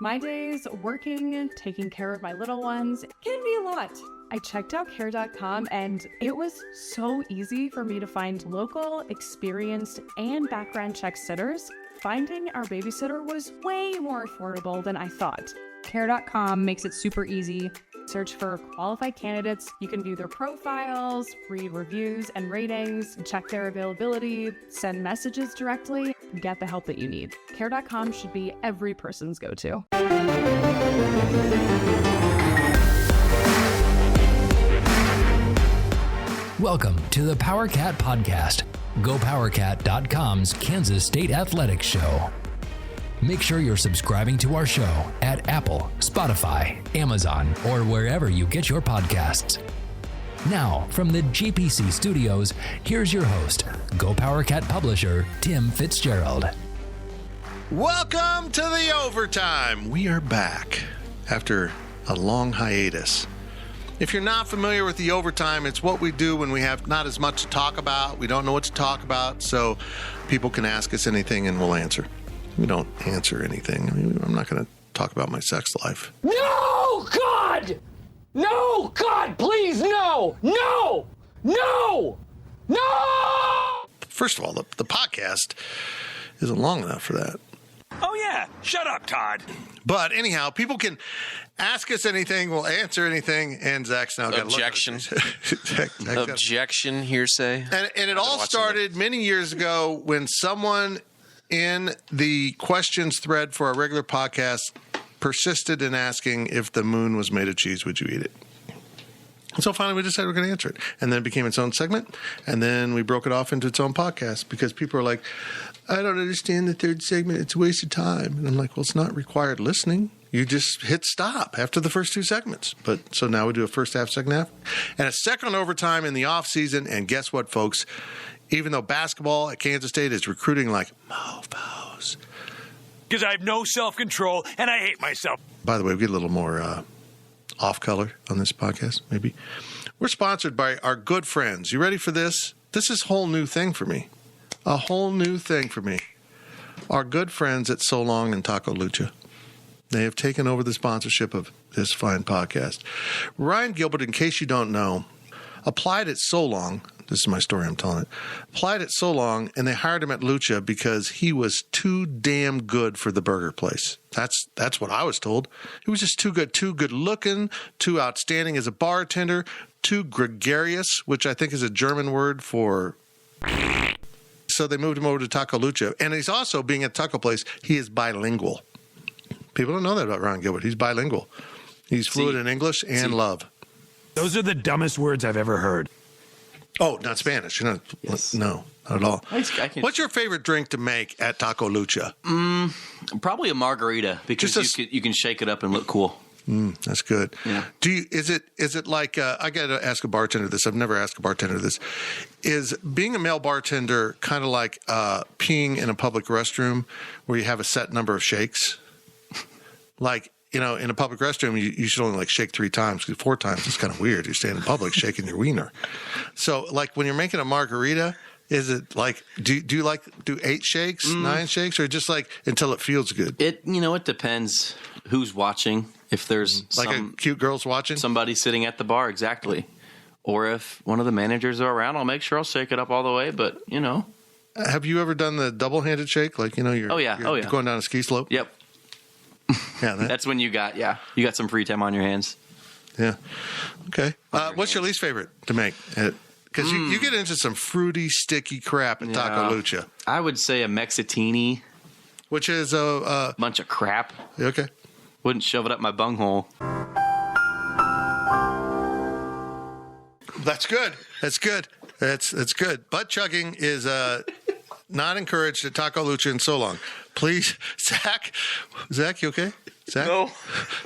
My days working, taking care of my little ones can be a lot. I checked out Care.com and it was so easy for me to find local, experienced, and background check sitters. Finding our babysitter was way more affordable than I thought. Care.com makes it super easy. Search for qualified candidates. You can view their profiles, read reviews and ratings, check their availability, send messages directly, and get the help that you need. Care.com should be every person's go-to. Welcome to the PowerCat Podcast, GoPowerCat.com's Kansas State Athletics Show. Make sure you're subscribing to our show at Apple, Spotify, Amazon, or wherever you get your podcasts. Now, from the GPC studios, here's your host, GoPowerCat publisher, Tim Fitzgerald. Welcome to the overtime. We are back after a long hiatus. If you're not familiar with the overtime, it's what we do when we have not as much to talk about. We don't know what to talk about, so people can ask us anything and we'll answer. We don't answer anything. I mean, I'm not going to talk about my sex life. No, God! No, God, please, no! No! No! No! First of all, the podcast isn't long enough for that. Oh, yeah. Shut up, Todd. But anyhow, people can ask us anything. We'll answer anything. And Zach's now got objection. Zach Objection, hearsay. And it all started many years ago when someone in the questions thread for our regular podcast persisted in asking if the moon was made of cheese, would you eat it? And so finally we decided we're going to answer it. And then it became its own segment. And then we broke it off into its own podcast because people are like, I don't understand the third segment. It's a waste of time. And I'm like, well, it's not required listening. You just hit stop after the first two segments. But so now we do a first half, second half, and a second overtime in the off season. And guess what, folks? Even though basketball at Kansas State is recruiting like mofos. Because I have no self-control and I hate myself. By the way, we get a little more off color on this podcast, maybe. We're sponsored by our good friends. You ready for this? This is a whole new thing for me. A whole new thing for me. Our good friends at So Long and Taco Lucha. They have taken over the sponsorship of this fine podcast. Ryan Gilbert, in case you don't know, applied at So Long. This is my story, I'm telling it. Applied it So Long, and they hired him at Lucha because he was too damn good for the burger place. That's what I was told. He was just too good looking, too outstanding as a bartender, too gregarious, which I think is a German word for... So they moved him over to Taco Lucha. And he's also, being at Taco Place, he is bilingual. People don't know that about Ryan Gilbert. He's bilingual. He's fluent in English and love. Those are the dumbest words I've ever heard. Oh, not Spanish. You're not, yes. No, not at all. What's your favorite drink to make at Taco Lucha? Probably a margarita because you can shake it up and look cool. That's good. Yeah. Is it like I got to ask a bartender this. I've never asked a bartender this. Is being a male bartender kind of like peeing in a public restroom where you have a set number of shakes? Like, you know, in a public restroom, you should only like shake 3 times because 4 times is kind of weird. You're standing in public shaking your wiener. So, like when you're making a margarita, is it like do you like do 8 shakes, 9 shakes, or just like until it feels good? It depends who's watching. If there's like a cute girl's watching, somebody sitting at the bar, exactly. Or if one of the managers are around, I'll make sure I'll shake it up all the way. But have you ever done the double-handed shake? Like you're going down a ski slope. Yep. Yeah, that's when you got some free time on your hands. Yeah. Okay. What's your least favorite to make? Because you get into some fruity, sticky crap at Taco Lucha. I would say a Mexitini, which is a bunch of crap. Okay. Wouldn't shove it up my bunghole. That's good. That's good. That's good. Butt chugging is not encouraged at Taco Lucha in So Long. Please, Zach, you okay? Zach? No,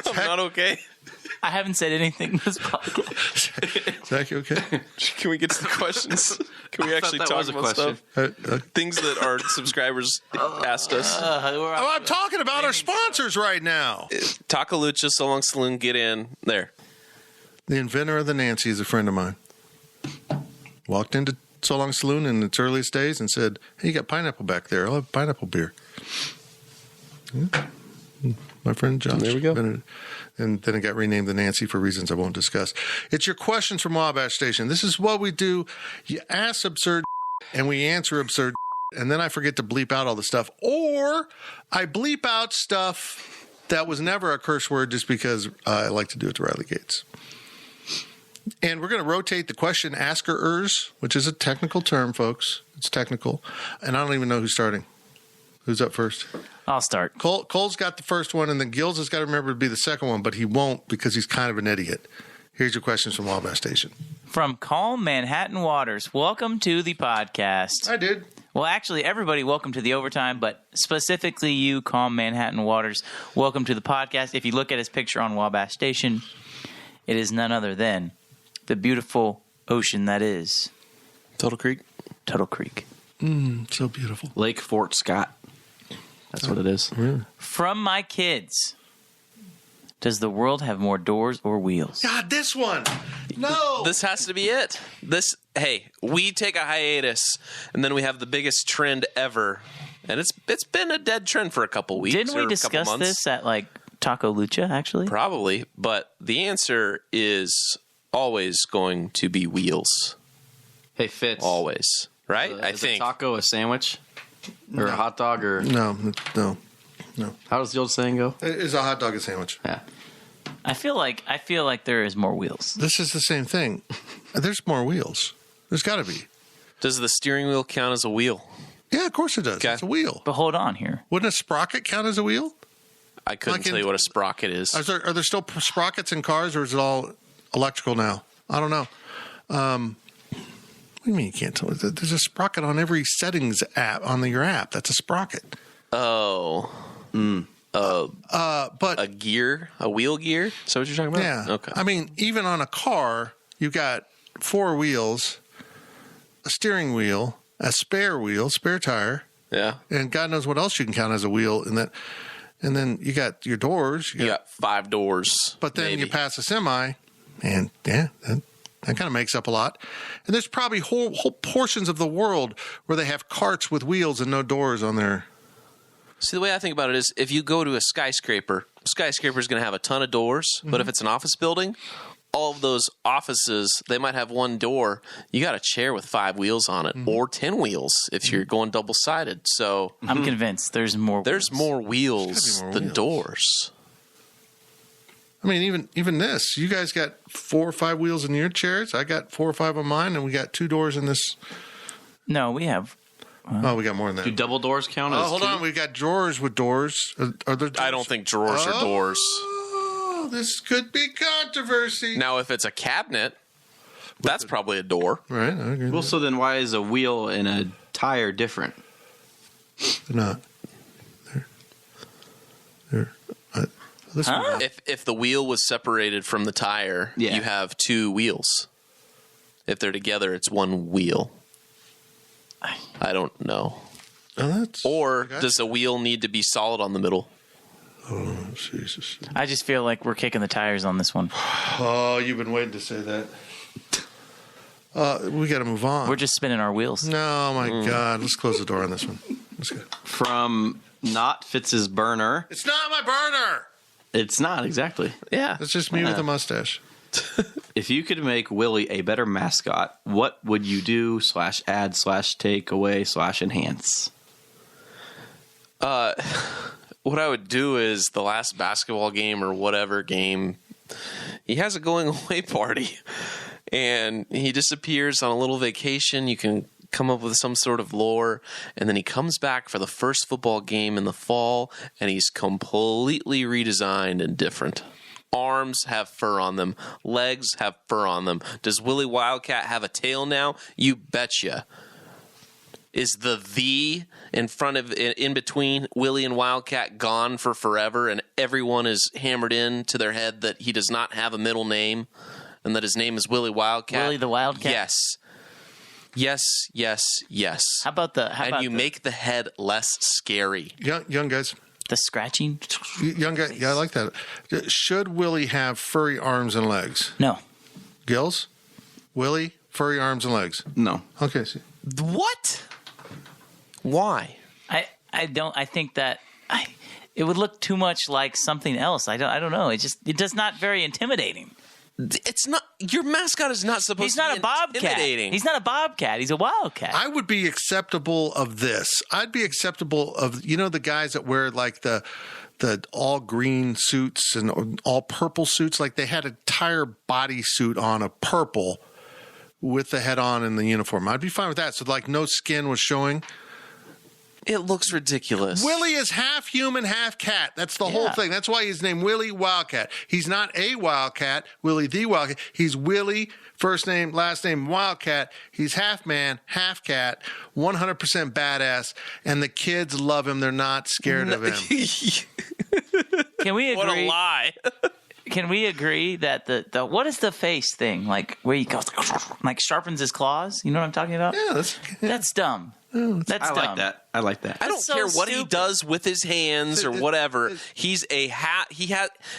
I'm not okay. I haven't said anything this podcast. Zach, you okay? Can we get to the questions? Can we actually talk about stuff? Things that our subscribers asked us. I'm talking about our sponsors right now. Taco Lucha, So Long Saloon, get in there. The inventor of the Nancy is a friend of mine. Walked into So Long Saloon in its earliest days and said, hey, you got pineapple back there. I'll have pineapple beer. my friend Josh. There we go. And then it got renamed the Nancy for reasons I won't discuss. It's your questions from Wabash Station. This is what we do. You ask absurd and we answer absurd, and then I forget to bleep out all the stuff. Or I bleep out stuff that was never a curse word just because I like to do it to Riley Gates. And we're going to rotate the question asker-ers, which is a technical term, folks. It's technical. And I don't even know who's starting. Who's up first? I'll start. Cole's got the first one, and then Gills has got to remember to be the second one, but he won't because he's kind of an idiot. Here's your questions from Wabash Station. From Calm Manhattan Waters, welcome to the podcast. I did. Well, actually, everybody, welcome to the overtime, but specifically you, Calm Manhattan Waters, welcome to the podcast. If you look at his picture on Wabash Station, it is none other than the beautiful ocean that is Turtle Creek. Turtle Creek. So beautiful. Lake Fort Scott. That's what it is. Really? From my kids, does the world have more doors or wheels? God, this one. No. This has to be it. Hey, we take a hiatus, and then we have the biggest trend ever, and it's been a dead trend for a couple weeks. Didn't we discuss this at like Taco Lucha? Actually, probably. But the answer is always going to be wheels. Hey, Fitz. Always, right? I is think a taco a sandwich or a hot dog or No. how does the old saying go? Is a hot dog a sandwich? Yeah. I feel like there is more wheels. This is the same thing. There's more wheels. There's got to be. Does the steering wheel count as a wheel? Yeah, of course it does. Okay. It's a wheel. But hold on here. Wouldn't a sprocket count as a wheel? I couldn't tell you what a sprocket is. Are there still sprockets in cars, or is it all electrical now? I don't know. What do you mean you can't tell? There's a sprocket on every settings app on your app. That's a sprocket. Oh. But a gear, a wheel gear? Is that what you're talking about? Yeah. Okay. I mean, even on a car, you got 4 wheels, a steering wheel, a spare tire. Yeah. And God knows what else you can count as a wheel in that. And then you got your doors. You got 5 doors. But then maybe. you pass a semi, and yeah, that kind of makes up a lot. And there's probably whole portions of the world where they have carts with wheels and no doors on there. See, the way I think about it is if you go to a skyscraper is going to have a ton of doors. Mm-hmm. But if it's an office building, all of those offices, they might have one door. You got a chair with 5 wheels on it, or 10 wheels if you're going double-sided. So I'm convinced there's more. There's more wheels than doors. I mean, even this. You guys got 4 or 5 wheels in your chairs. I got 4 or 5 on mine, and we got 2 doors in this. No, we have. We got more than that. Do double doors count as hold 2? on. We got drawers with doors. Are there doors? I don't think drawers are doors. Oh, this could be controversy. Now, if it's a cabinet, that's probably a door. Right. I agree. Well, so then why is a wheel and a tire different? They're not. They're Huh? If the wheel was separated from the tire, you have 2 wheels. If they're together, it's 1 wheel. I don't know. Or does a wheel need to be solid on the middle? Oh, Jesus. I just feel like we're kicking the tires on this one. Oh, you've been waiting to say that. We got to move on. We're just spinning our wheels. No, my God. Let's close the door on this one. Let's go. From Not Fitz's burner. It's not my burner. It's not, exactly. Yeah. It's just me with a mustache. If you could make Willie a better mascot, what would you do /add /take away /enhance? What I would do is the last basketball game or whatever game, he has a going away party and he disappears on a little vacation. You can come up with some sort of lore, and then he comes back for the first football game in the fall and he's completely redesigned and different. Arms have fur on them. Legs have fur on them. Does Willie Wildcat have a tail now? You betcha. Is the in front of, in between Willie and Wildcat gone for forever, and everyone is hammered into their head that he does not have a middle name and that his name is Willie Wildcat? Willie the Wildcat? Yes. Yes, yes, yes. How about make the head less scary. Young guys. The scratching? Young guy. Yeah, I like that. Should Willie have furry arms and legs? No. Gills? Willie, furry arms and legs? No. Okay. See. What? Why? I don't. I think that it would look too much like something else. I don't know. It does not very intimidating. It's not. Your mascot is not supposed He's to be not a bobcat. intimidating. He's not a bobcat. He's a wildcat. I would be acceptable of this. I'd be acceptable of, the guys that wear like the all green suits and all purple suits. Like they had an entire body suit on of purple with the head on and the uniform. I'd be fine with that. So like no skin was showing. It looks ridiculous. Willie is half human, half cat. That's the whole thing. That's why he's named Willie Wildcat. He's not a wildcat, Willie the Wildcat. He's Willie, first name, last name, Wildcat. He's half man, half cat, 100% badass, and the kids love him. They're not scared of him. Can we agree? What a lie. Can we agree that the what is the face thing? Like where he goes, like sharpens his claws? You know what I'm talking about? Yeah, That's dumb. That's I dumb. like that. I like that. I don't so care what he stupid. does with his hands or whatever. He's a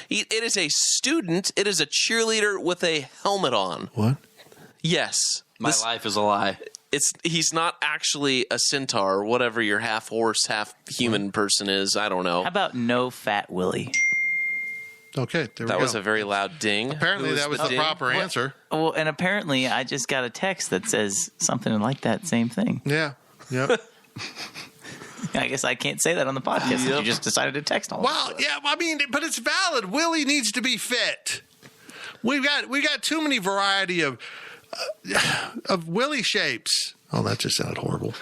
it is a student. It is a cheerleader with a helmet on. What? Yes. My life is a lie. He's not actually a centaur or whatever your half horse, half human person is. I don't know. How about no fat Willie? Okay, there we go. That was a very loud ding. Apparently Who that was the ding? proper answer. Well, and apparently I just got a text that says something like that same thing. Yeah. Yep. I guess I can't say that on the podcast. You just decided to text all. Well, yeah, I mean, but it's valid. Willie needs to be fit. We got too many variety of Willie shapes. Oh, that just sounded horrible.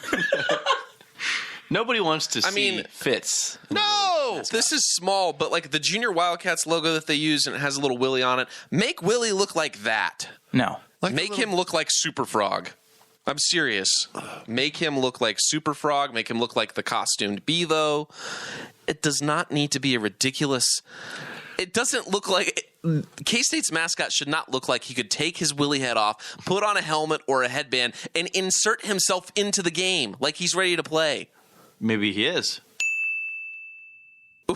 Nobody wants to see mean, Fitz. No, this is small, but like the Junior Wildcats logo that they use and it has a little Willie on it. Make Willie look like that. No. Make him look like Super Frog. I'm serious. Make him look like Super Frog. Make him look like the costumed Bevo. It does not need to be a ridiculous. It doesn't look like K-State's mascot should not look like he could take his Willie head off, put on a helmet or a headband, and insert himself into the game like he's ready to play. Maybe he is.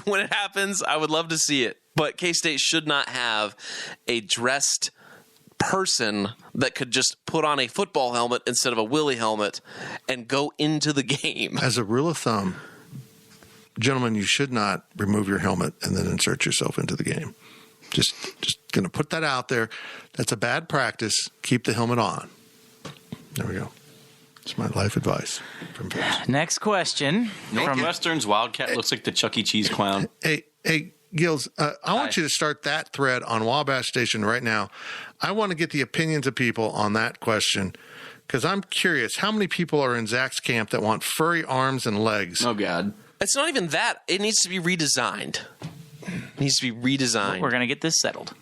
When it happens, I would love to see it. But K-State should not have a dressed person that could just put on a football helmet instead of a Willie helmet and go into the game. As a rule of thumb, gentlemen, you should not remove your helmet and then insert yourself into the game. Just going to put that out there. That's a bad practice. Keep the helmet on. There we go. It's my life advice from Vince. Next question. Northwestern's Wildcat looks like the Chuck E. Cheese clown. Hey, Gills, I want you to start that thread on Wabash Station right now. I want to get the opinions of people on that question because I'm curious how many people are in Zach's camp that want furry arms and legs. Oh, God. It's not even that. It needs to be redesigned. It needs to be redesigned. We're going to get this settled.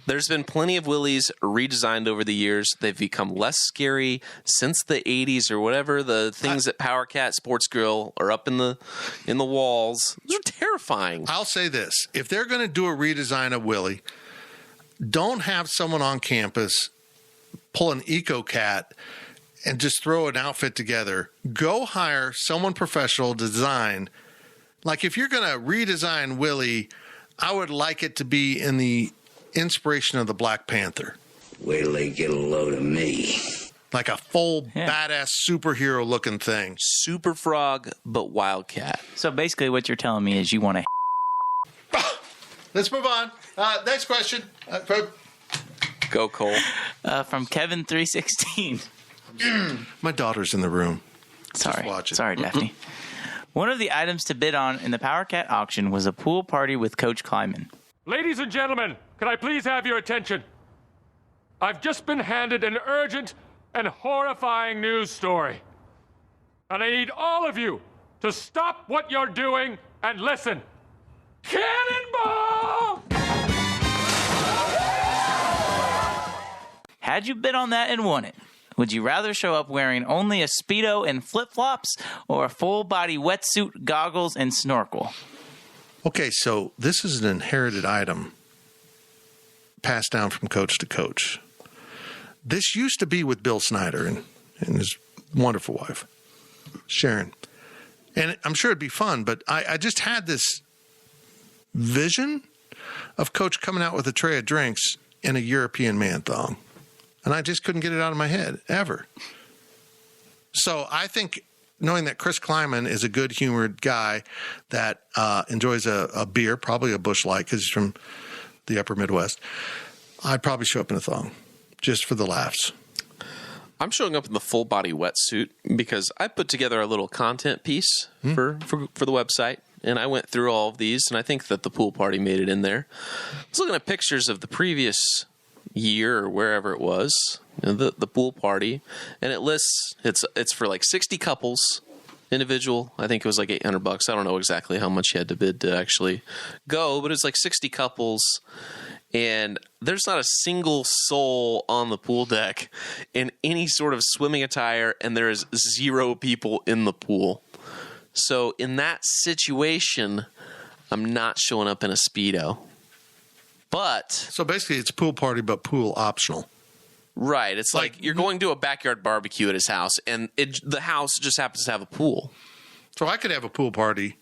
There's been plenty of Willies redesigned over the years. They've become less scary since the 80s or whatever. The things at Power Cat Sports Grill are up in the walls. Those are terrifying. I'll say this. If they're going to do a redesign of Willie, don't have someone on campus pull an EcoCat and just throw an outfit together. Go hire someone professional to design. Like if you're going to redesign Willie, I would like it to be in the inspiration of the Black Panther. Wait till they get a load of me. Like a full badass superhero looking thing. Super Frog, but Wildcat. So basically what you're telling me is you want to... Let's move on. Next question. Go, Cole. From Kevin316. My daughter's in the room. Sorry. watch it. Sorry, Daphne. One of the items to bid on in the Power Cat auction was a pool party with Coach Kleiman. Ladies and gentlemen, can I please have your attention? I've just been handed an urgent and horrifying news story. And I need all of you to stop what you're doing and listen. Cannonball! Had you bid on that and won it, would you rather show up wearing only a Speedo and flip-flops or a full-body wetsuit, goggles, and snorkel? Okay, so this is an inherited item passed down from coach to coach. This used to be with Bill Snyder and his wonderful wife, Sharon. And I'm sure it'd be fun, but I just had this vision of Coach coming out with a tray of drinks in a European man thong. And I just couldn't get it out of my head, ever. So I think knowing that Chris Kleiman is a good-humored guy that enjoys a beer, probably a Busch Light because he's from the upper Midwest, I'd probably show up in a thong just for the laughs. I'm showing up in the full body wetsuit because I put together a little content piece for the website, and I went through all of these, and I think that the pool party made it in there. I was looking at pictures of the previous year or wherever it was, the pool party, and it lists it's for like 60 couples individual. I think it was like $800. I don't know exactly how much you had to bid to actually go, but it's like 60 couples. And there's not a single soul on the pool deck in any sort of swimming attire, and there is 0 people in the pool. So in that situation, I'm not showing up in a Speedo. But so basically, it's a pool party, but pool optional. Right. It's like you're going to a backyard barbecue at his house, and the house just happens to have a pool. So I could have a pool party,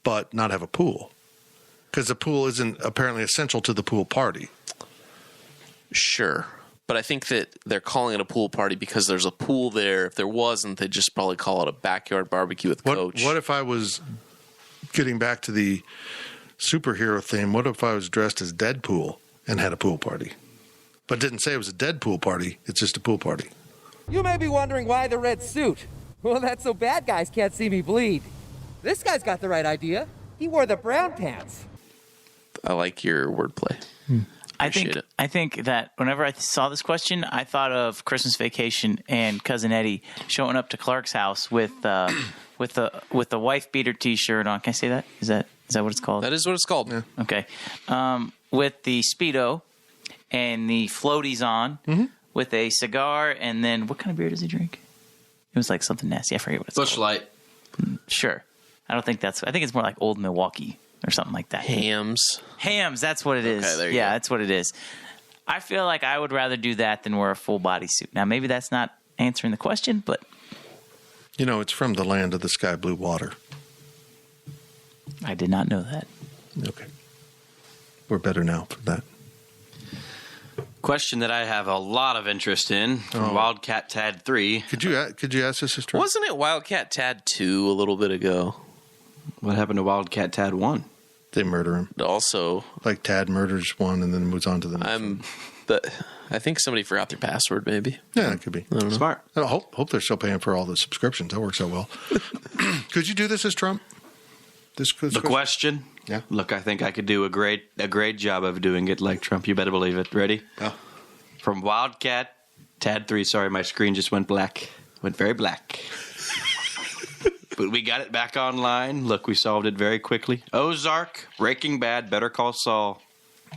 but not have a pool. Because the pool isn't apparently essential to the pool party. Sure. But I think that they're calling it a pool party because there's a pool there. If there wasn't, they'd just probably call it a backyard barbecue with Coach. What if I was getting back to the superhero theme? What if I was dressed as Deadpool and had a pool party? But didn't say it was a Deadpool party. It's just a pool party. You may be wondering why the red suit. Well, that's so bad guys can't see me bleed. This guy's got the right idea. He wore the brown pants. I like your wordplay. I think that whenever I saw this question, I thought of Christmas Vacation and Cousin Eddie showing up to Clark's house with the wife beater T-shirt on. Can I say that? Is that what it's called? That is what it's called. Yeah. Okay. With the Speedo and the floaties on, with a cigar, and then what kind of beer does he drink? It was like something nasty. I forget what it's called. Busch Light. Sure. I think it's more like Old Milwaukee or something like that. Hams, that's what it is. Okay, there you go. That's what it is. I feel like I would rather do that than wear a full body suit. Now, maybe that's not answering the question, but You know, it's from the land of the sky blue water. I did not know that. Okay. We're better now for that. Question that I have a lot of interest in from Wildcat Tad 3. Could you ask this, Sister? Wasn't it Wildcat Tad 2 a little bit ago? What happened to Wildcat Tad 1? They murder him. Also, like Tad murders one and then moves on to the next one. I think somebody forgot their password, maybe. Yeah, it could be. Smart. I hope they're still paying for all the subscriptions. That works out well. Could you do this as Trump? The question? Yeah. Look, I think I could do a great job of doing it like Trump. You better believe it. Ready? Yeah. From Wildcat Tad 3. Sorry, my screen just went black. Went very black. But we got it back online. Look, we solved it very quickly. Ozark, Breaking Bad, Better Call Saul.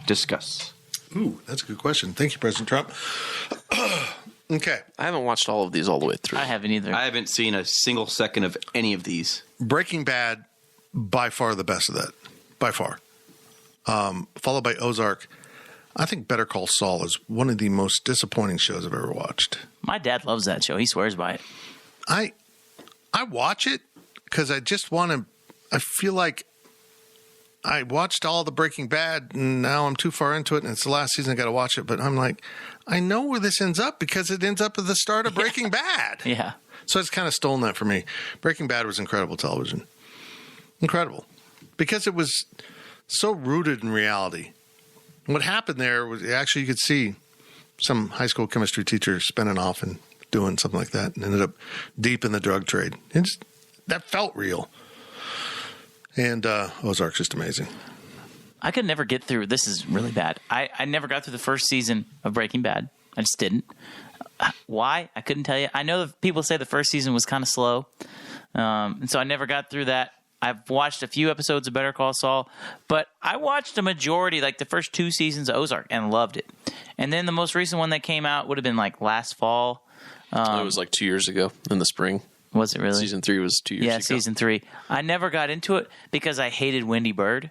Discuss. Ooh, that's a good question. Thank you, President Trump. Okay. I haven't watched all of these all the way through. I haven't either. I haven't seen a single second of any of these. Breaking Bad, by far the best of that. By far. Followed by Ozark. I think Better Call Saul is one of the most disappointing shows I've ever watched. My dad loves that show. He swears by it. I watch it because I just want to. I feel like I watched all the Breaking Bad and now I'm too far into it and it's the last season. I got to watch it, but I'm like, I know where this ends up because it ends up at the start of Breaking Bad. Yeah. So it's kind of stolen that from me. Breaking Bad was incredible television. Incredible. Because it was so rooted in reality. What happened there was actually you could see some high school chemistry teacher spinning off and doing something like that and ended up deep in the drug trade. That felt real. And Ozark's just amazing. I could never get through. This is really bad. I never got through the first season of Breaking Bad. I just didn't. Why? I couldn't tell you. I know that people say the first season was kind of slow. And so I never got through that. I've watched a few episodes of Better Call Saul, but I watched a majority, like the first 2 seasons of Ozark, and loved it. And then the most recent one that came out would have been like last fall. It was like 2 years ago in the spring. Was it really? Season 3 was 2 years ago. Yeah, season 3. I never got into it because I hated Wendy Bird.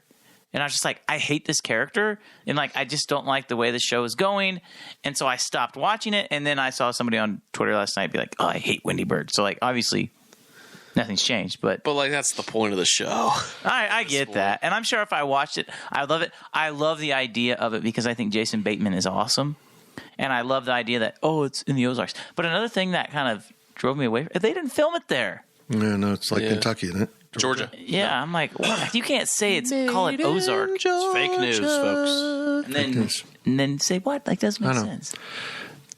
And I was just like, I hate this character. And like, I just don't like the way the show is going. And so I stopped watching it. And then I saw somebody on Twitter last night be like, oh, I hate Wendy Bird. So like, obviously, nothing's changed. But like, that's the point of the show. I get that. And I'm sure if I watched it, I love it. I love the idea of it because I think Jason Bateman is awesome. And I love the idea that, it's in the Ozarks. But another thing that kind of drove me away. They didn't film it there. Yeah, no, it's like Kentucky, isn't it? Georgia. Yeah, I'm like, what? You can't say call it Ozark. It's fake news, folks. And then say what? Like, doesn't make sense.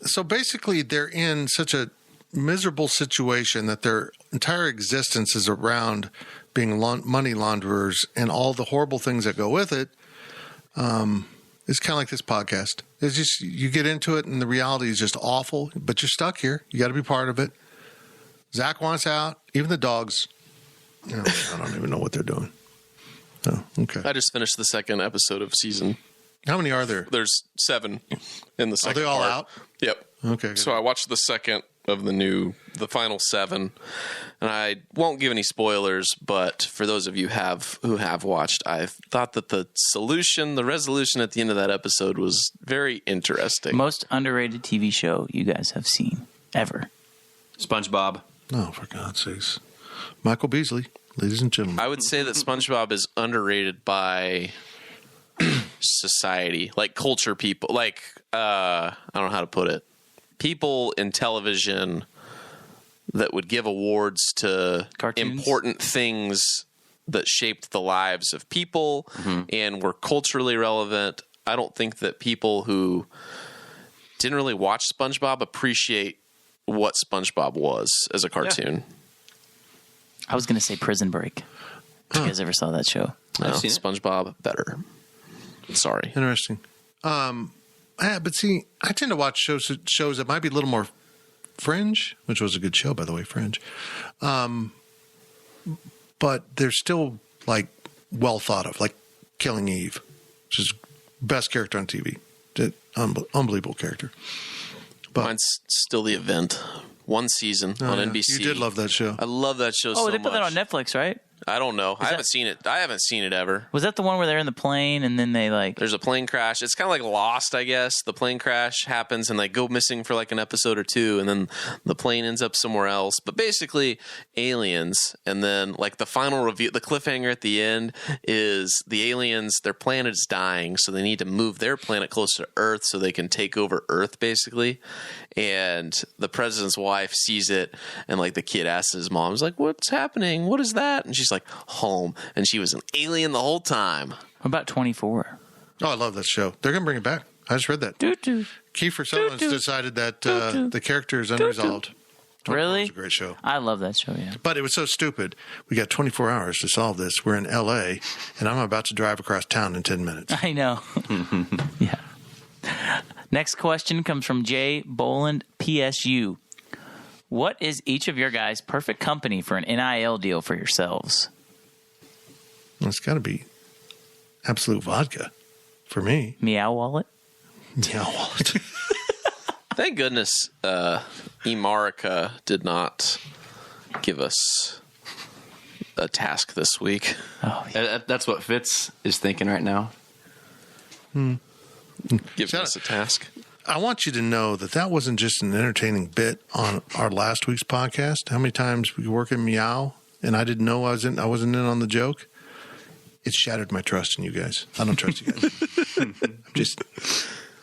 So basically, they're in such a miserable situation that their entire existence is around being money launderers and all the horrible things that go with it. It's kind of like this podcast. It's just, you get into it and the reality is just awful, but you're stuck here. You got to be part of it. Zach wants out. Even the dogs. I don't even know what they're doing. Oh, okay. I just finished the second episode of season. How many are there? There's 7 in the second. Are they all part. out? Yep. Okay. Good. So I watched the second of the final 7, and I won't give any spoilers, but for those of you who have watched, I thought that the resolution at the end of that episode was very interesting. Most underrated TV show you guys have seen ever. SpongeBob. Oh, for God's sakes. Michael Beasley, ladies and gentlemen. I would say that SpongeBob is underrated by society, like culture people. Like, I don't know how to put it. People in television that would give awards to Cartoons? Important things that shaped the lives of people and were culturally relevant. I don't think that people who didn't really watch SpongeBob appreciate what SpongeBob was as a cartoon. I was going to say Prison Break. You guys ever saw that show? No, SpongeBob better. Sorry. Interesting. But see, I tend to watch shows that might be a little more fringe, which was a good show, by the way, Fringe. But they're still like well thought of, like Killing Eve, which is best character on TV. Unbelievable character. But mine's still The Event. One season on NBC. You did love that show. I love that show so much. Oh, they put that on Netflix, right? I don't know. I haven't seen it. I haven't seen it ever. Was that the one where they're in the plane and then they like... There's a plane crash. It's kind of like Lost, I guess. The plane crash happens and they go missing for like an episode or 2 and then the plane ends up somewhere else. But basically, aliens. And then like the final review, the cliffhanger at the end is the aliens, their planet is dying. So they need to move their planet closer to Earth so they can take over Earth, basically. And the president's wife sees it and like the kid asks his mom, he's like, what's happening? What is that? And she's like, home. And she was an alien the whole time. What about 24? Oh, I love that show. They're going to bring it back. I just read that. Kiefer Sutherland's decided that the character is unresolved. Really? It's a great show. I love that show, yeah. But it was so stupid. We got 24 hours to solve this. We're in L.A., and I'm about to drive across town in 10 minutes. I know. Yeah. Next question comes from Jay Boland, PSU. What is each of your guys' perfect company for an NIL deal for yourselves? Well, it's got to be Absolute Vodka for me. Meow Wallet? Meow Wallet. Thank goodness Emarica did not give us a task this week. Oh, yeah. That's what Fitz is thinking right now. Give us a task. I want you to know that wasn't just an entertaining bit on our last week's podcast. How many times we work in Meow and I didn't know I wasn't in on the joke. It shattered my trust in you guys. I don't trust you guys.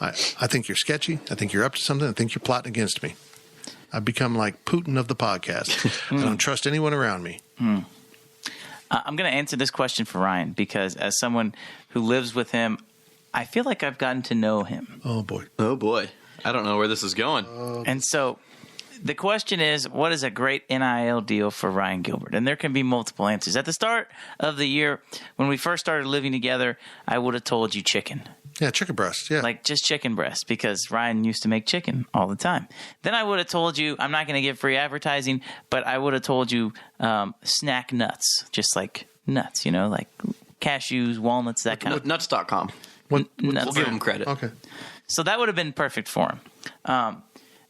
I think you're sketchy. I think you're up to something. I think you're plotting against me. I've become like Putin of the podcast. I don't trust anyone around me. I'm going to answer this question for Ryan because as someone who lives with him, I feel like I've gotten to know him. Oh, boy. Oh, boy. I don't know where this is going. And so the question is, what is a great NIL deal for Ryan Gilbert? And there can be multiple answers. At the start of the year, when we first started living together, I would have told you chicken. Yeah, chicken breast. Yeah. Like just chicken breast because Ryan used to make chicken all the time. Then I would have told you, I'm not going to give free advertising, but I would have told you snack nuts, just like nuts, like cashews, walnuts, that kind of. Nuts.com. Nuts. We'll give him credit. Okay. So that would have been perfect for him.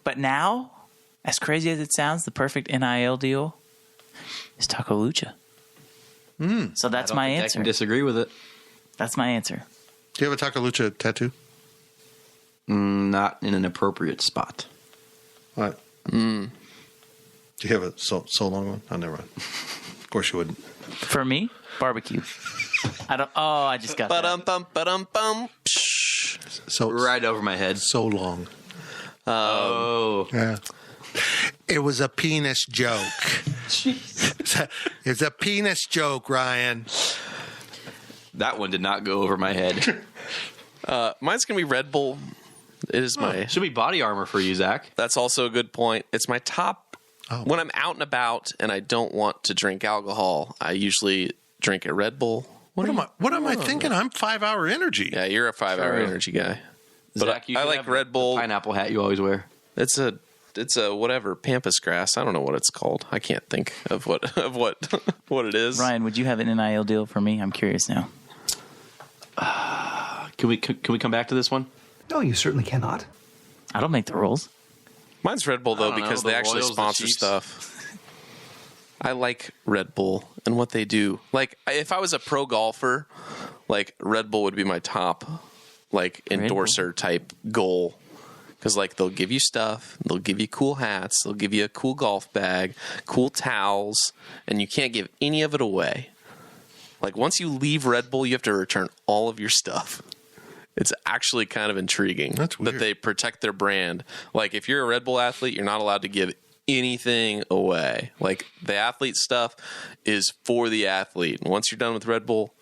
But now, as crazy as it sounds, the perfect NIL deal is Taco Lucha. So that's my answer. I can disagree with it. That's my answer. Do you have a Taco Lucha tattoo? Not in an appropriate spot. What? Do you have a so long one? Oh, never mind. Of course you wouldn't. For me, barbecue. I just got that. So right over my head. So long. Oh. Yeah. It was a penis joke. It's a penis joke, Ryan. That one did not go over my head. Mine's going to be Red Bull. It is my... Should be body armor for you, Zach. That's also a good point. It's my top... When I'm out and about and I don't want to drink alcohol, I usually drink a Red Bull. What am I thinking? I'm 5 Hour Energy. Yeah, you're a 5 Hour Energy guy. But Zach, you I should like have Red Bull. the pineapple hat you always wear. It's a whatever pampas grass. I don't know what it's called. I can't think of what what it is. Ryan, would you have an NIL deal for me? I'm curious now. Can we come back to this one? No, you certainly cannot. I don't make the rules. Mine's Red Bull though because they actually sponsor stuff. I like Red Bull and what they do. Like if I was a pro golfer, like Red Bull would be my top like endorser type goal. Because, like, they'll give you stuff, they'll give you cool hats, they'll give you a cool golf bag, cool towels, and you can't give any of it away. Like, once you leave Red Bull, you have to return all of your stuff. It's actually kind of intriguing that they protect their brand. Like, if you're a Red Bull athlete, you're not allowed to give anything away. Like, the athlete stuff is for the athlete. And once you're done with Red Bull,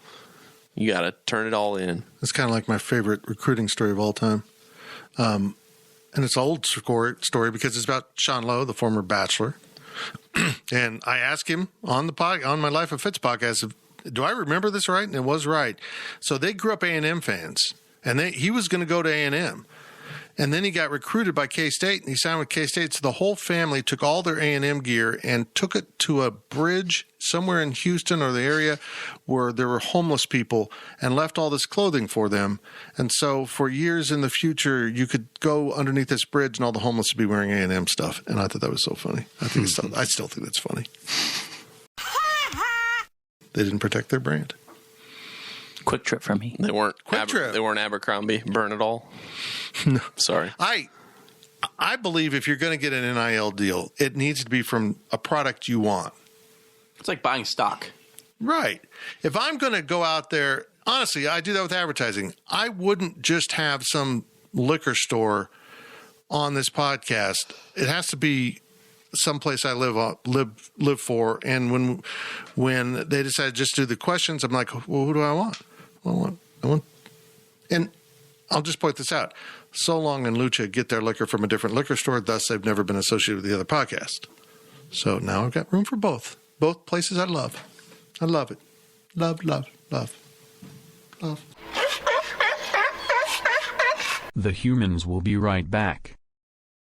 you got to turn it all in. It's kind of like my favorite recruiting story of all time. And it's an old story because it's about Sean Lowe, the former Bachelor. And I asked him on my Life of Fitz podcast, do I remember this right? And it was right. So they grew up A&M fans, and he was going to go to A&M. And then he got recruited by K-State, and he signed with K-State. So the whole family took all their A&M gear and took it to a bridge somewhere in Houston or the area where there were homeless people and left all this clothing for them. And so for years in the future, you could go underneath this bridge and all the homeless would be wearing A&M stuff. And I thought that was so funny. I still think that's funny. They didn't protect their brand. Quick Trip for me. They weren't Trip. They weren't Abercrombie. Burn it all. No. Sorry. I believe if you're going to get an NIL deal, it needs to be from a product you want. It's like buying stock. Right. If I'm going to go out there, honestly, I do that with advertising. I wouldn't just have some liquor store on this podcast. It has to be someplace I live for. And when they decide to just do the questions, I'm like, well, who do I want? I want, and I'll just point this out. So Long and Lucha get their liquor from a different liquor store, thus they've never been associated with the other podcast. So now I've got room for both. Both places I love. I love it. Love, love, love. Love. The Humans will be right back.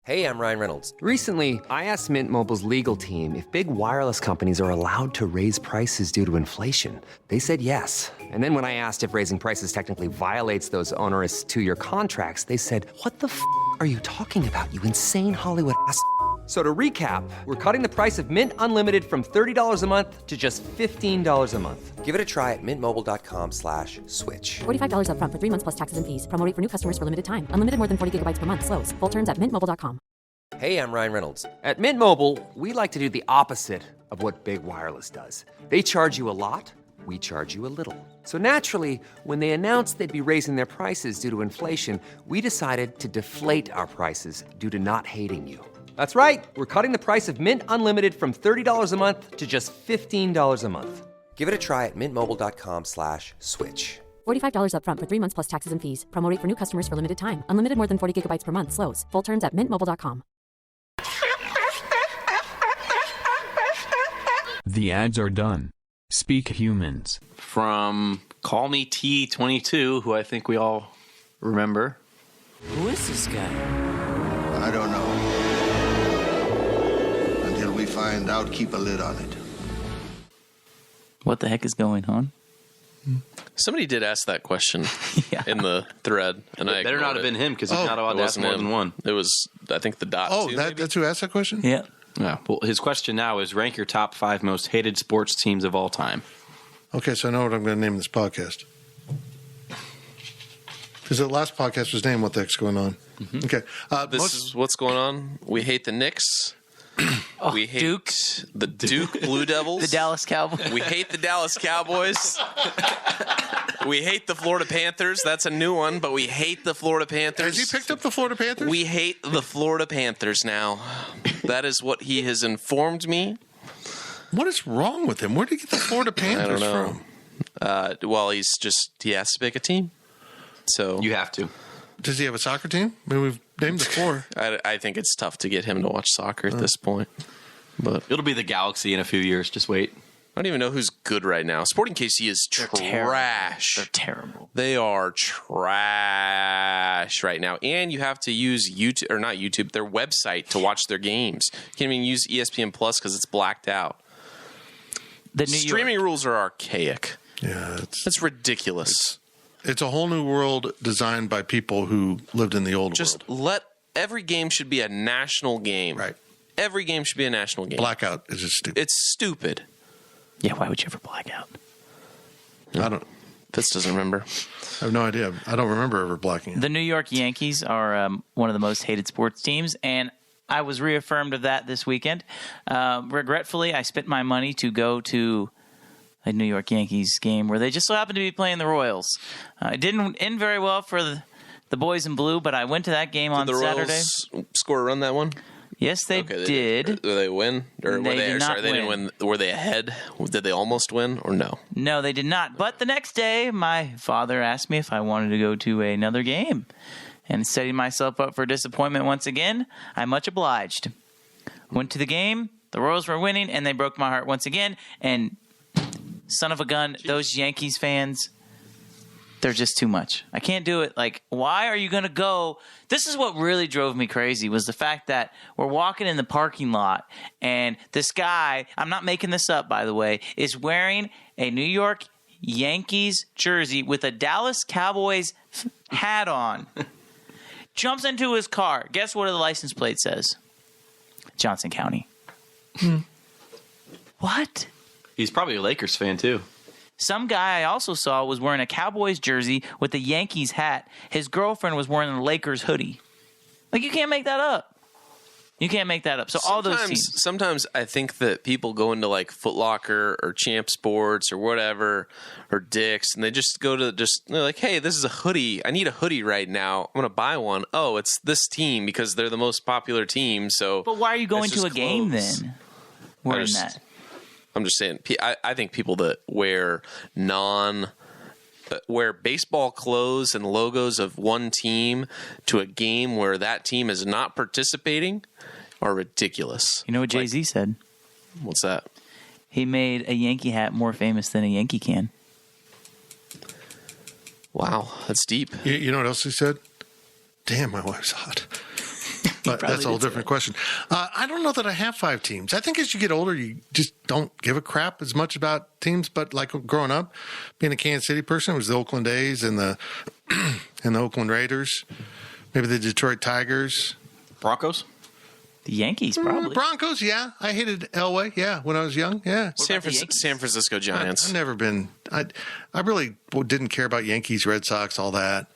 Hey, I'm Ryan Reynolds. Recently, I asked Mint Mobile's legal team if big wireless companies are allowed to raise prices due to inflation. They said yes. And then when I asked if raising prices technically violates those onerous 2-year contracts, they said, what the f*** are you talking about, you insane Hollywood ass f- So to recap, we're cutting the price of Mint Unlimited from $30 a month to just $15 a month. Give it a try at mintmobile.com/switch. $45 up front for 3 months plus taxes and fees. Promo rate for new customers for limited time. Unlimited more than 40 gigabytes per month. Slows full terms at mintmobile.com. Hey, I'm Ryan Reynolds. At Mint Mobile, we like to do the opposite of what Big Wireless does. They charge you a lot, we charge you a little. So naturally, when they announced they'd be raising their prices due to inflation, we decided to deflate our prices due to not hating you. That's right. We're cutting the price of Mint Unlimited from $30 a month to just $15 a month. Give it a try at mintmobile.com/switch. $45 up front for 3 months plus taxes and fees. Promo rate for new customers for limited time. Unlimited more than 40 gigabytes per month. Slows full terms at mintmobile.com. The ads are done. Speak Humans. From Call Me T22, who I think we all remember. Who is this guy? I don't know. Until we find out, keep a lid on it. What the heck is going on? Somebody did ask that question in the thread, and It better not have been him because he's not allowed to ask more than one. It was, I think, the dot. Oh, two, that's who asked that question? Yeah. Yeah. Well, his question now is rank your top 5 most hated sports teams of all time. Okay, so I know what I'm going to name this podcast. Because the last podcast was named What the Heck's Going On. Mm-hmm. Okay. This is what's going on. We hate the Knicks. We hate the Duke Blue Devils. The Dallas Cowboys. We hate the Dallas Cowboys. We hate the Florida Panthers. That's a new one, but we hate the Florida Panthers. Has he picked up the Florida Panthers? We hate the Florida Panthers now. That is what he has informed me. What is wrong with him? Where did he get the Florida Panthers from? Well, he has to pick a team. So you have to. Does he have a soccer team? I mean, we've named the 4. I think it's tough to get him to watch soccer at this point. But it'll be the Galaxy in a few years. Just wait. I don't even know who's good right now. Sporting KC is trash. They're terrible. They are trash right now. And you have to use YouTube, or not YouTube, their website to watch their games. You can't even use ESPN Plus because it's blacked out. The streaming rules are archaic. Yeah, it's ridiculous. It's a whole new world designed by people who lived in the old world. Every game should be a national game. Right. Every game should be a national game. Blackout is just stupid. It's stupid. Yeah, why would you ever black out? I don't. Fitz doesn't remember. I have no idea. I don't remember ever blacking out. The New York Yankees are one of the most hated sports teams, and I was reaffirmed of that this weekend. Regretfully, I spent my money to go to a New York Yankees game where they just so happened to be playing the Royals. It didn't end very well for the boys in blue, but I went to that game on Saturday. Royals score a run that one? Yes, they did. Did they win? Or they did not they didn't win. Were they ahead? Did they almost win or no? No, they did not. But the next day, my father asked me if I wanted to go to another game. And setting myself up for disappointment once again, I much obliged. Went to the game, the Royals were winning, and they broke my heart once again. And son of a gun, those Yankees fans, they're just too much. I can't do it. Like, why are you going to go? This is what really drove me crazy was the fact that we're walking in the parking lot and this guy, I'm not making this up, by the way, is wearing a New York Yankees jersey with a Dallas Cowboys hat on. Jumps into his car. Guess what the license plate says? Johnson County. What? He's probably a Lakers fan, too. Some guy I also saw was wearing a Cowboys jersey with a Yankees hat. His girlfriend was wearing a Lakers hoodie. Like, you can't make that up. You can't make that up. So all those teams. Sometimes I think that people go into like Foot Locker or Champ Sports or whatever or Dick's, and they just go to they're like, hey, this is a hoodie. I need a hoodie right now. I'm going to buy one. Oh, it's this team because they're the most popular team. So, but why are you going to a game then? Wearing that. I'm just saying. I think people that wear baseball clothes and logos of one team to a game where that team is not participating are ridiculous. You know what Jay-Z said? What's that? He made a Yankee hat more famous than a Yankee can. Wow, that's deep. You know what else he said? Damn, my wife's hot. But that's a whole different question. I don't know that I have 5 teams. I think as you get older, you just don't give a crap as much about teams. But like growing up, being a Kansas City person, it was the Oakland A's and the Oakland Raiders, maybe the Detroit Tigers, Broncos, the Yankees, probably Broncos. Yeah, I hated Elway. Yeah, when I was young. Yeah, San Francisco Giants. I've never been. I really didn't care about Yankees, Red Sox, all that.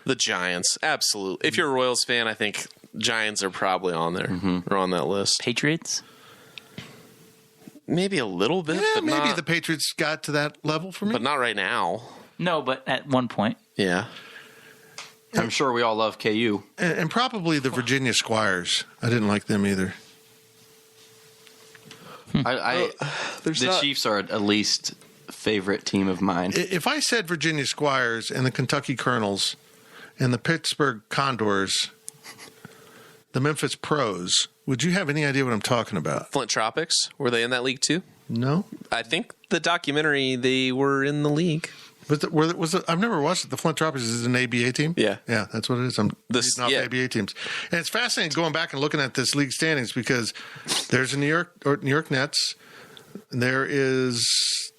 The Giants, absolutely. If you're a Royals fan, I think Giants are probably on there or on that list. Patriots? Maybe a little bit. Yeah, but maybe the Patriots got to that level for me. But not right now. No, but at one point. Yeah. I'm sure we all love KU. And probably the Virginia Squires. I didn't like them either. The Chiefs are at least favorite team of mine. If I said Virginia Squires and the Kentucky Colonels and the Pittsburgh Condors, the Memphis Pros, would you have any idea what I'm talking about? Flint Tropics, were they in that league too? No. I think the documentary, they were in the league. I've never watched it. The Flint Tropics is an ABA team? Yeah. Yeah, that's what it is. These not ABA teams. And it's fascinating going back and looking at this league standings because there's a New York Nets, there is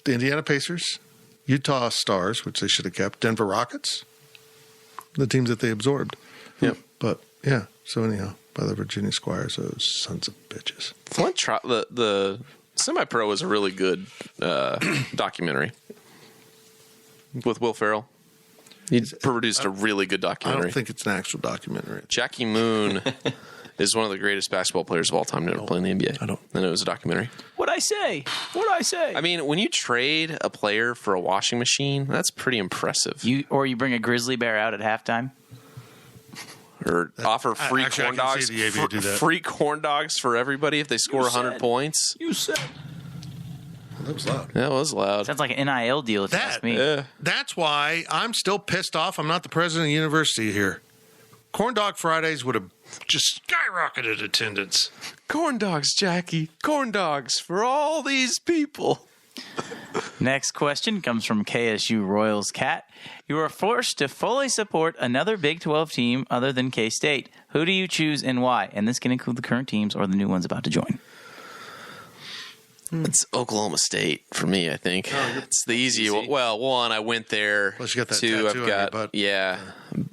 the Indiana Pacers, Utah Stars, which they should have kept, Denver Rockets, the teams that they absorbed. Yep. But, yeah, so anyhow, by the Virginia Squires, those sons of bitches. The Semi-Pro was a really good documentary with Will Ferrell. He produced a really good documentary. I don't think it's an actual documentary. Jackie Moon is one of the greatest basketball players of all time to ever play in the NBA. I don't. And it was a documentary. What'd I say? I mean, when you trade a player for a washing machine, that's pretty impressive. Or you bring a grizzly bear out at halftime. or offer free actually, corn I can dogs. see the ABA do that. Free corn dogs for everybody if they score 100 points. You said. That was loud. That was loud. Sounds like an NIL deal, if you ask me. That's why I'm still pissed off. I'm not the president of the university here. Corn Dog Fridays would have just skyrocketed attendance. Corn dogs, Jackie. Corn dogs for all these people. Next question comes from KSU Royals Cat. You are forced to fully support another Big 12 team other than K-State. Who do you choose and why? And this can include the current teams or the new ones about to join. It's Oklahoma State for me, I think. It's the easy one. Well, one, I went there. Plus you got that Two, tattoo I've on got, your butt. yeah.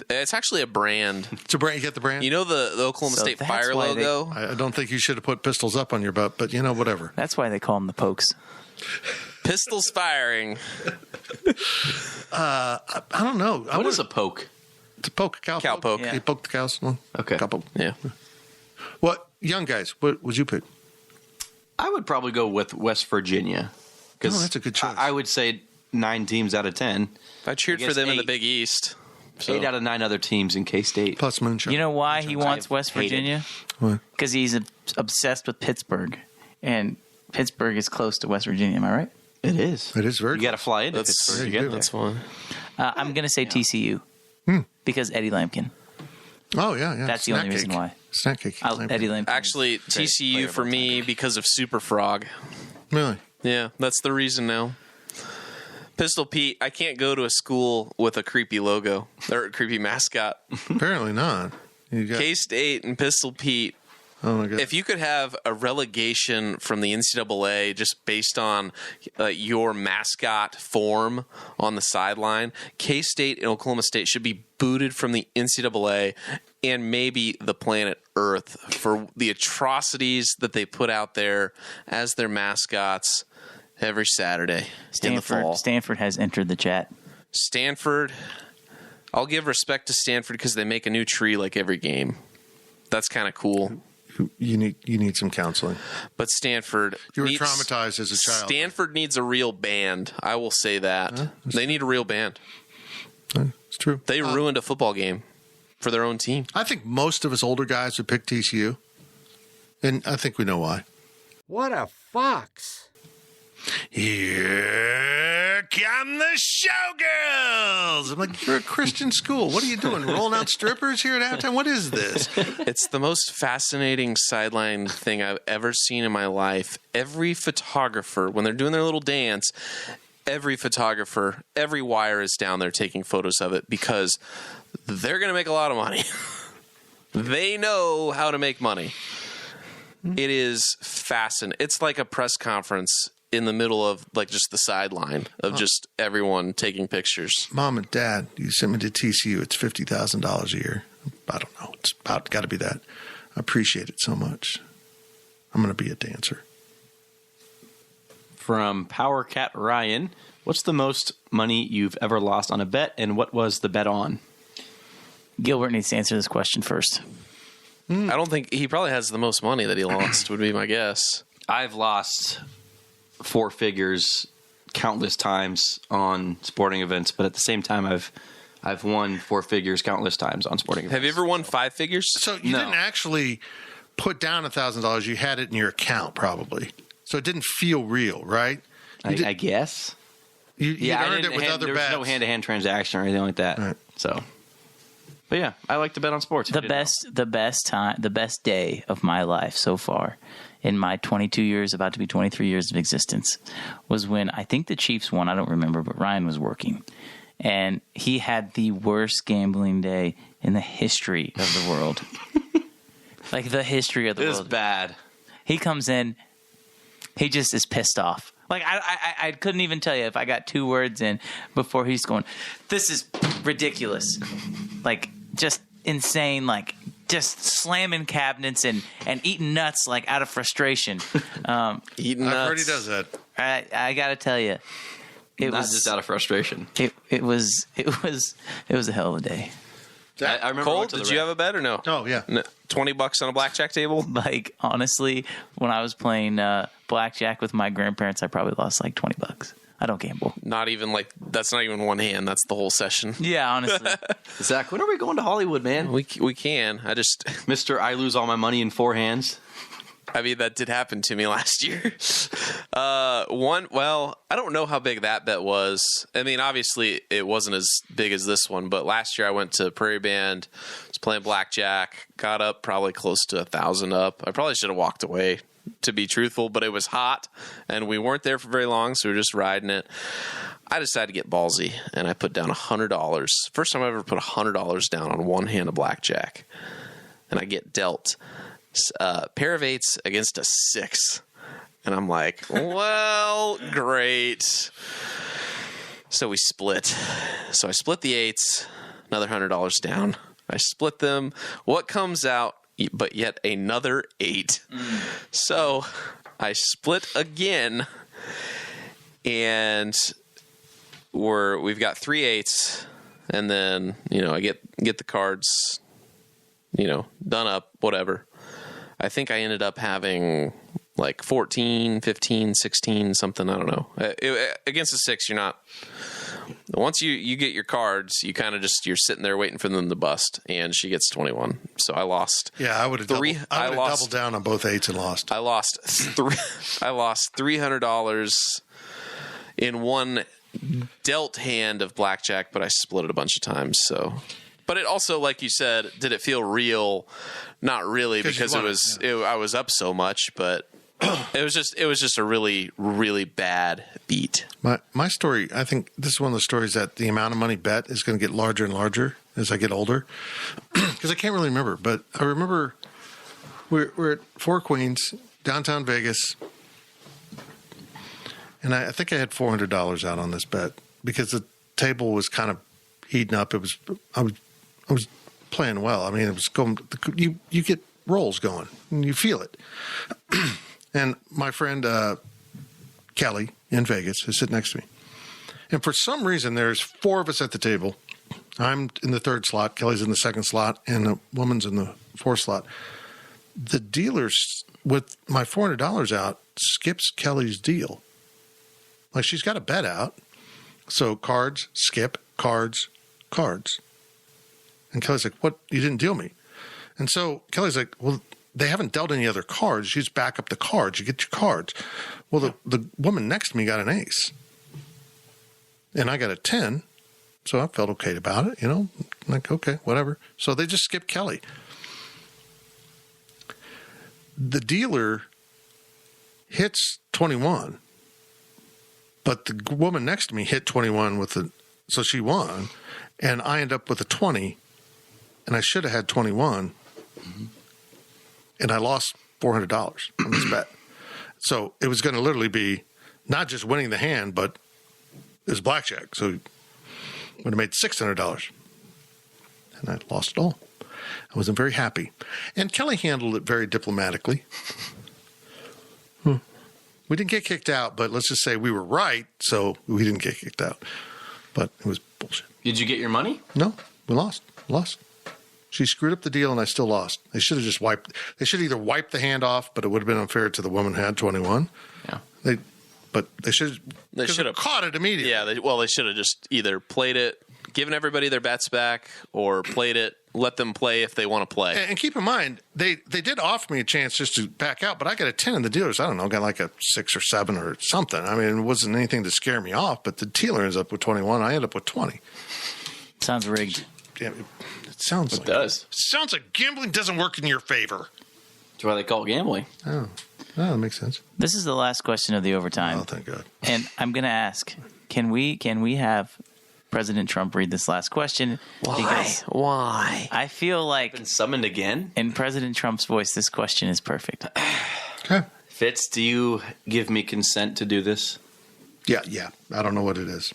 It's actually a brand. It's a brand. You get the brand? You know the Oklahoma So State that's Fire why logo? I don't think you should have put pistols up on your butt, but whatever. That's why they call them the Pokes. Pistols firing. I don't know. What is a poke? It's a poke. Cow poke. You poke the cows. Well, Okay. couple. Yeah. What, young guys, what would you pick? I would probably go with West Virginia. Oh, that's a good choice. I would say 9 teams out of 10. I cheered for them in the Big East. So. 8 out of 9 other teams in K-State. Plus moonshine. You know why he wants West hate it. Virginia? What? Because he's obsessed with Pittsburgh. And Pittsburgh is close to West Virginia, am I right? It is. It is very You got to fly into That's, Pittsburgh to yeah, get you there. that's one. I'm going to say TCU. Because Eddie Lampkin. Oh, yeah. That's the Snack only reason cake. why. Snack cake. Eddie Lampkin. Actually, TCU for me because of Super Frog. Really? Yeah, that's the reason now. Pistol Pete, I can't go to a school with a creepy logo or a creepy mascot. Apparently not. You got, K-State and Pistol Pete. oh, my God. If you could have a relegation from the NCAA just based on your mascot form on the sideline, K-State and Oklahoma State should be booted from the NCAA and maybe the planet Earth for the atrocities that they put out there as their mascots every Saturday in the fall. Stanford has entered the chat. Stanford, I'll give respect to Stanford because they make a new tree like every game. That's kind of cool. You need some counseling. But Stanford, You were needs- traumatized as a child. Stanford needs a real band. I will say that. They need a real band. It's true. They ruined a football game for their own team. I think most of us older guys would pick TCU. And I think we know why. What a fox. Here come the showgirls. I'm like, you're a Christian school. What are you doing? Rolling out strippers here at halftime? What is this? It's the most fascinating sideline thing I've ever seen in my life. Every photographer, when they're doing their little dance, every photographer, every wire is down there taking photos of it because they're going to make a lot of money. They know how to make money. It is fascinating. It's like a press conference in the middle of like just the sideline of just everyone taking pictures. Mom and Dad, you sent me to TCU. It's $50,000 a year. I don't know. It's about got to be that. I appreciate it so much. I'm going to be a dancer. From Power Cat Ryan, what's the most money you've ever lost on a bet, and what was the bet on? Gilbert needs to answer this question first. I don't think he probably has the most money that he lost, would be my guess. I've lost 4 figures countless times on sporting events, but at the same time, I've won 4 figures countless times on sporting events. Have you ever won 5 figures? So you didn't actually put down $1,000. You had it in your account, probably. So it didn't feel real, right? I guess. You I earned didn't it with other there bets. was no hand-to-hand transaction or anything like that. Right. So, but yeah, I like to bet on sports. The best day of my life so far in my 22 years, about to be 23 years of existence, was when I think the Chiefs won. I don't remember, but Ryan was working. And he had the worst gambling day in the history of the world. Like the history of the world. It was bad. He comes in, he just is pissed off. Like, I couldn't even tell you if I got 2 words in before he's going, this is ridiculous. Like, just insane, like, just slamming cabinets and eating nuts, like, out of frustration. Eating nuts. I've heard he does that. I got to tell you. It Not was just out of frustration. It was a hell of a day. I remember. Cole, did you have a bet or no? Oh, yeah. $20 on a blackjack table? Like, honestly, when I was playing blackjack with my grandparents, I probably lost like $20. I don't gamble. Not even like that's not even one hand. That's the whole session. Yeah, honestly. Zach, when are we going to Hollywood, man? We can. I just Mr. I lose all my money in 4 hands. I mean, that did happen to me last year. Well, I don't know how big that bet was. I mean, obviously it wasn't as big as this one, but last year I went to Prairie Band, was playing blackjack, got up probably close to 1,000 up. I probably should have walked away, to be truthful, but it was hot and we weren't there for very long, so we were just riding it. I decided to get ballsy and I put down $100. First time I ever put $100 down on one hand of blackjack, and I get dealt pair of 8s against a 6, and I'm like, well, great. So we split. So I split the 8s, another $100 down. I split them. What comes out but yet another 8? So I split again, and we've got 3 8s, and then I get the cards done up, whatever. I think I ended up having like 14, 15, 16, something. I don't know. Against a 6, you're not. Once you get your cards, you kind of you're sitting there waiting for them to bust, and she gets 21. So I lost. Yeah, I would have doubled down on both 8s and lost. I lost $300 in one dealt hand of blackjack, but I split it a bunch of times. So. But it also, like you said, did it feel real? Not really, because I was up so much, but it was just a really, really bad beat. My story, I think this is one of the stories that the amount of money bet is going to get larger and larger as I get older, because I can't really remember. But I remember we're at Four Queens, downtown Vegas, and I think I had $400 out on this bet because the table was kind of heating up. I was playing well. I mean, it was going. You get rolls going, and you feel it. And my friend Kelly in Vegas is sitting next to me, and for some reason, there's 4 of us at the table. I'm in the 3rd slot. Kelly's in the 2nd slot, and the woman's in the 4th slot. The dealer's with my $400 out skips Kelly's deal. Like, she's got a bet out, so cards skip, cards. And Kelly's like, what? You didn't deal me. And so Kelly's like, well, they haven't dealt any other cards. You just back up the cards. You get your cards. Well, the woman next to me got an ace. And I got a 10. So I felt okay about it, Like, okay, whatever. So they just skipped Kelly. The dealer hits 21. But the woman next to me hit 21 so she won. And I end up with a 20. And I should have had 21, and I lost $400 on this bet. So it was going to literally be not just winning the hand, but it was blackjack. So I would have made $600, and I lost it all. I wasn't very happy. And Kelly handled it very diplomatically. We didn't get kicked out, but let's just say we were right, so we didn't get kicked out. But it was bullshit. Did you get your money? No, we lost. She screwed up the deal, and I still lost. They should have just they should either wipe the hand off, but it would have been unfair to the woman who had 21. Yeah. They should have caught it immediately. Yeah, they should have just either played it, given everybody their bets back, or played it, let them play if they want to play. And keep in mind, they did offer me a chance just to back out, but I got a 10 in the dealers. I don't know, got like a 6 or 7 or something. I mean, it wasn't anything to scare me off, but the dealer ends up with 21. I end up with 20. Sounds rigged. Yeah, it sounds like does. It sounds like gambling doesn't work in your favor. That's why they call it gambling. Oh, that makes sense. This is the last question of the overtime. Oh, thank God. And I'm going to ask, can we have President Trump read this last question? Why? I feel like been summoned again. In President Trump's voice, this question is perfect. Okay. Fitz, do you give me consent to do this? Yeah. I don't know what it is.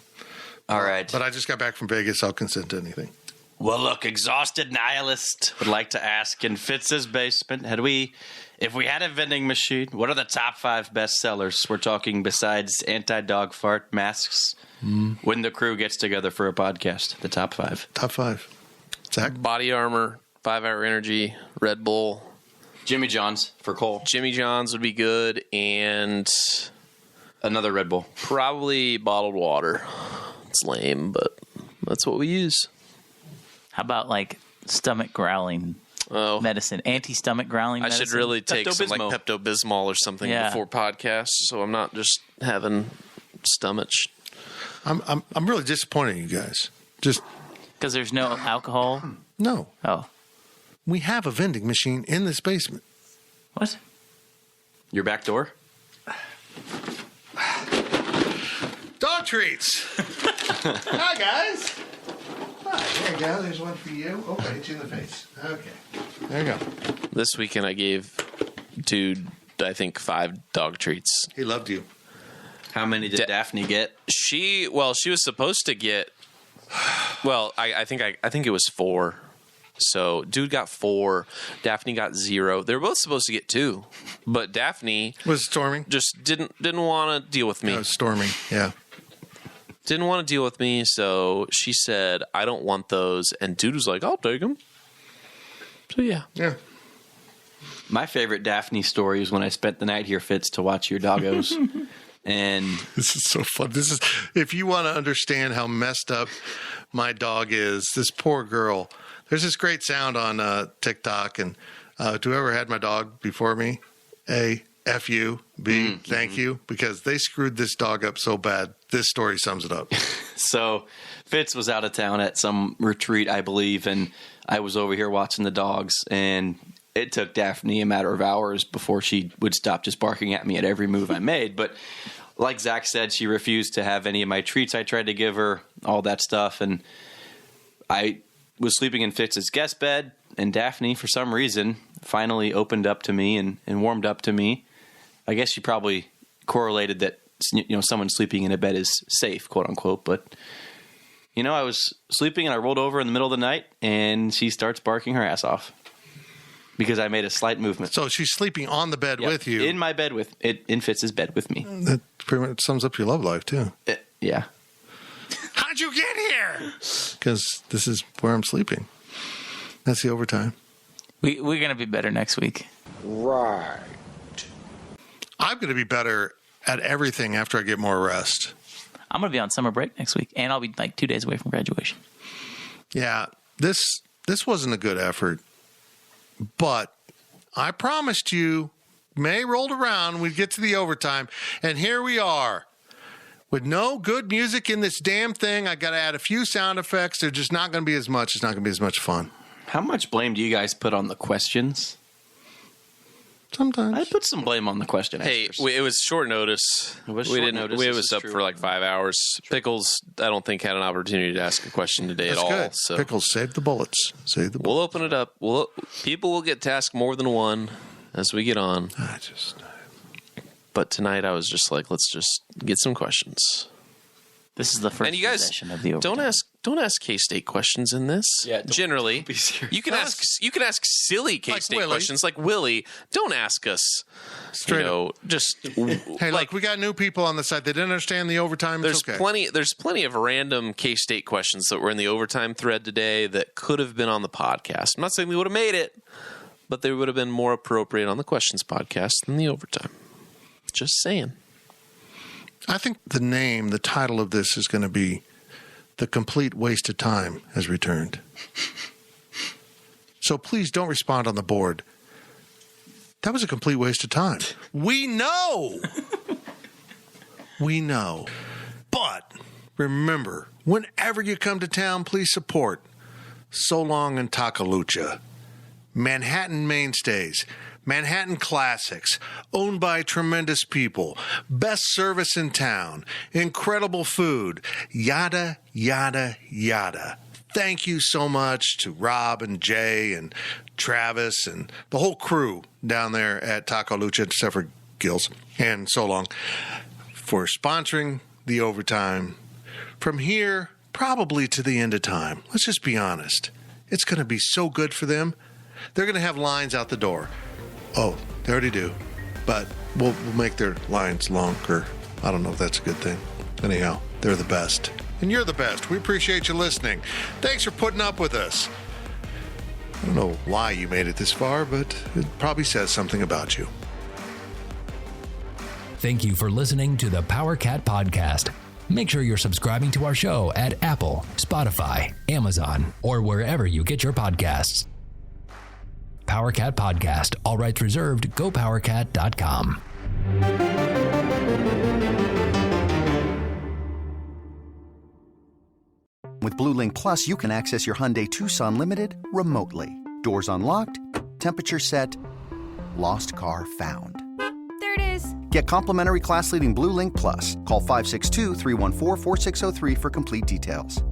All right. But I just got back from Vegas. I'll consent to anything. Well, look, exhausted nihilist would like to ask, in Fitz's basement, if we had a vending machine, what are the top 5 best sellers? We're talking besides anti-dog fart masks. When the crew gets together for a podcast, the top 5. Top 5. Zach? Body Armor, 5-Hour Energy, Red Bull. Jimmy John's for Cole. Jimmy John's would be good, and Another Red Bull. Probably bottled water. It's lame, but that's what we use. How about like stomach growling medicine, anti-stomach growling medicine? I should really take some like Pepto-Bismol or something before podcasts, so I'm not just having stomach. I'm really disappointed in you guys. Just because there's no alcohol. No. Oh. We have a vending machine in this basement. What? Your back door? Dog treats. Hi, guys. Hi, there you go. There's one for you. Oh, I hit you in the face. Okay. There you go. This weekend I gave Dude, I think 5 dog treats. He loved you. How many did Daphne get? She was supposed to get. Well, I think it was 4. So Dude got 4. Daphne got 0. They were both supposed to get 2, but Daphne was storming. Just didn't want to deal with me. It was storming. Yeah. Didn't want to deal with me, so she said, "I don't want those." And Dude was like, "I'll take them." So yeah. My favorite Daphne story is when I spent the night here, Fitz, to watch your doggos. And this is so fun. This is, if you want to understand how messed up my dog is, this poor girl. There's this great sound on TikTok, and whoever had my dog before me, A, F you, B, thank you, because they screwed this dog up so bad. This story sums it up. So Fitz was out of town at some retreat, I believe, and I was over here watching the dogs, and it took Daphne a matter of hours before she would stop just barking at me at every move I made. But like Zach said, she refused to have any of my treats I tried to give her, all that stuff. And I was sleeping in Fitz's guest bed, and Daphne, for some reason, finally opened up to me and warmed up to me. I guess she probably correlated that, someone sleeping in a bed is safe, quote unquote. But, I was sleeping and I rolled over in the middle of the night, and she starts barking her ass off. Because I made a slight movement. So she's sleeping on the bed with you. In my bed in Fitz's bed with me. That pretty much sums up your love life, too. Yeah. How'd you get here? Because this is where I'm sleeping. That's the overtime. We're going to be better next week. Right. I'm going to be better at everything after I get more rest. I'm going to be on summer break next week, and I'll be like 2 days away from graduation. Yeah, this wasn't a good effort. But I promised you, May rolled around, we'd get to the overtime, and here we are. With no good music in this damn thing, I got to add a few sound effects. They're just not going to be as much. It's not going to be as much fun. How much blame do you guys put on the questions? Sometimes. I put some blame on the question answers. Hey, it was short notice. It was short notice. It was up for like 5 hours. Pickles, I don't think, had an opportunity to ask a question today at all. Good. So Pickles, save the bullets. We'll open it up. People will get tasked more than one as we get on. But tonight I was just like, let's just get some questions. This is the first and you guys possession of the overtime. don't ask K-State questions in this. Yeah, generally be serious. you can ask silly K-State questions like Willie. Don't ask us straight up. Just hey, look, we got new people on the site. They didn't understand the overtime. There's it's okay. There's plenty of random K-State questions that were in the overtime thread today that could have been on the podcast. I'm not saying we would have made it, but they would have been more appropriate on the questions podcast than the overtime. Just saying. I think the title of this is going to be The Complete Waste of Time Has Returned. So please don't respond on the board. That was a complete waste of time. We know. We know. But remember, whenever you come to town, please support So Long and Takalucha, Manhattan Mainstays, Manhattan Classics, owned by tremendous people, best service in town, incredible food, yada, yada, yada. Thank you so much to Rob and Jay and Travis and the whole crew down there at Taco Lucha, except for Gills and So Long, for sponsoring the overtime. From here, probably to the end of time. Let's just be honest. It's going to be so good for them. They're going to have lines out the door. Oh, they already do. But we'll make their lines longer. I don't know if that's a good thing. Anyhow, they're the best. And you're the best. We appreciate you listening. Thanks for putting up with us. I don't know why you made it this far, but it probably says something about you. Thank you for listening to the Power Cat Podcast. Make sure you're subscribing to our show at Apple, Spotify, Amazon, or wherever you get your podcasts. Power Cat Podcast. All rights reserved. GoPowerCat.com. With Blue Link Plus, you can access your Hyundai Tucson Limited remotely. Doors unlocked, temperature set, lost car found. There it is. Get complimentary class-leading Blue Link Plus. Call 562-314-4603 for complete details.